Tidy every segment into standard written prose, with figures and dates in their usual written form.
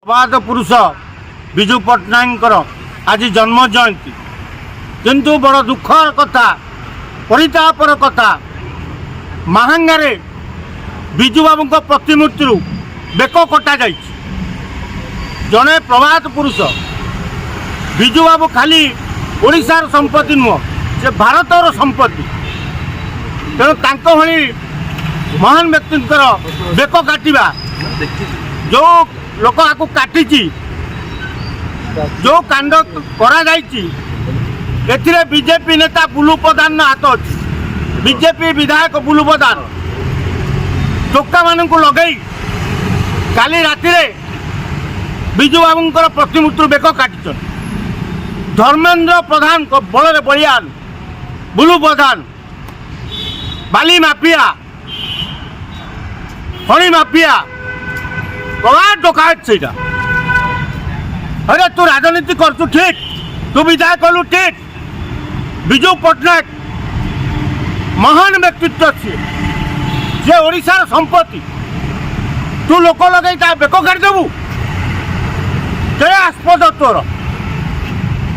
प्रवाद पुरुष विजु पट्टनायक आज जन्म जयंती किंतु बड़ दुखर कथा परितापर कथा महांगारे विजु बाबू प्रतिमूर्ति बेक कटा जाए जड़े प्रवाद पुरुष विजु बाबू खाली ओडिशार संपत्ति नुह से भारतर संपत्ति तेणु तांको भली महान व्यक्ति बेक काटिबा जो लोक आपको काटी जो कांड करा एथिरे बीजेपी नेता बुलू प्रधान हाथ अच्छी बीजेपी विधायक बुलू प्रधान टोका मान लगे काली राति विजु बाबू प्रतिमूर्ति बेक काटी धर्मेंद्र प्रधान बल बलियान बुलू प्रधान बाली माफिया खणी माफिया प्रवाद डकायत से अरे तू राजनीति कर ठीक तू विधायक कलु ठीक विजु पट्टनायक महान व्यक्तित्व सी ओडिशार संपत्ति तू लोक लगे बेक काटिदेबू के आस्पद तोर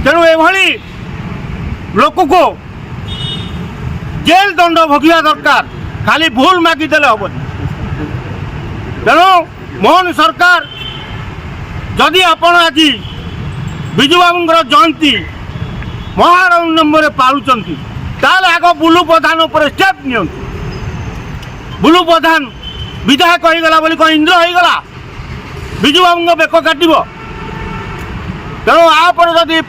तेणु एभली लोक को जेल दंड भोगिया दरकार खाली भूल मागिदेले हेनी तेणु मोहन सरकार जदि आपण आज विजु बाबू जयंती महानंबर पालुंट ताल आग बुलू प्रधान उपर स्टेप नि बुलू प्रधान विधायक होगला बोली कौन इंद्र होगला विजु बाबू बेक काटब तेणु आपर जदि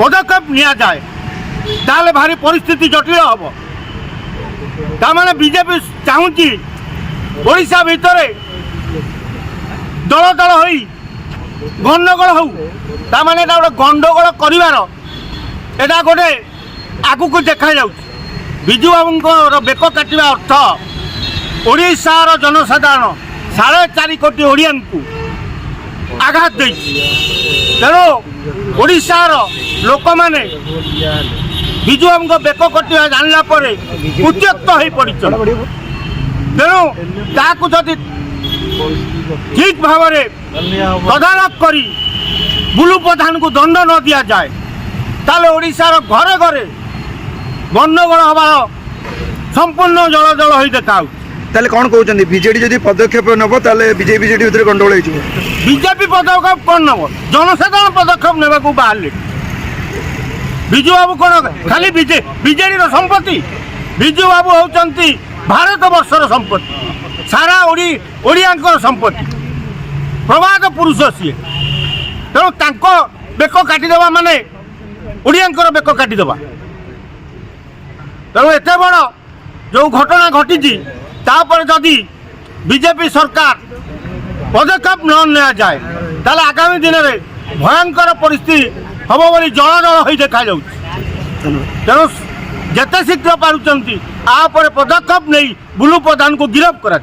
पदक्षेप नि जाए ताले भारी परिस्थिति जटिल हम ताने बीजेपी चाहूँगी ओडिशा भितर दल दल हो गंडगोल हो ताने गोटे गंडगोल कर गोटे आगू देखा जा विजु बाबू बेक काटिबा अर्थ ओडिशार जनसाधारण 4.5 कोटी ओडिया आघात दे तेणु ओडिशार लोक मैंने विजु बाबू बेक कटिया जानला उद्यक्त हो पड़ तेणु ताकू जदि ठीक भाव तदारख करी बुलू प्रधान को दंड न दि जाए ताले ओडिशार घरे घरे गंडगोल हमार संपूर्ण जल जल हो देखा ताले कौन कहते बीजेडी जदि पदक्षेप नब ताले बीजेपी भितर गंडगोल हो बीजेपी पदक्षेप कौन नब जनसाधारण पदक्षेप नेबा को बाहर विजु बाबू कौन खाली बीजेडी संपत्ति विजु बाबू होती भारत वर्षर संपत्ति सारा ओडिया संपत्ति प्रवाद पुरुष सी तेणु बेक काटिदेवा माने ओडिया बेक काटिदेवा तेणु एत बड़ जो घटना घटी तापर जदि बीजेपी सरकार पदक्षेप न जाए ताले आगामी दिन में भयंकर परिस्थिति हम बोली जल जल हो देखा तेणु जिते शीघ्र पार्टी आप पदक्षेप नहीं बुलू प्रधान को गिरफ्त करा।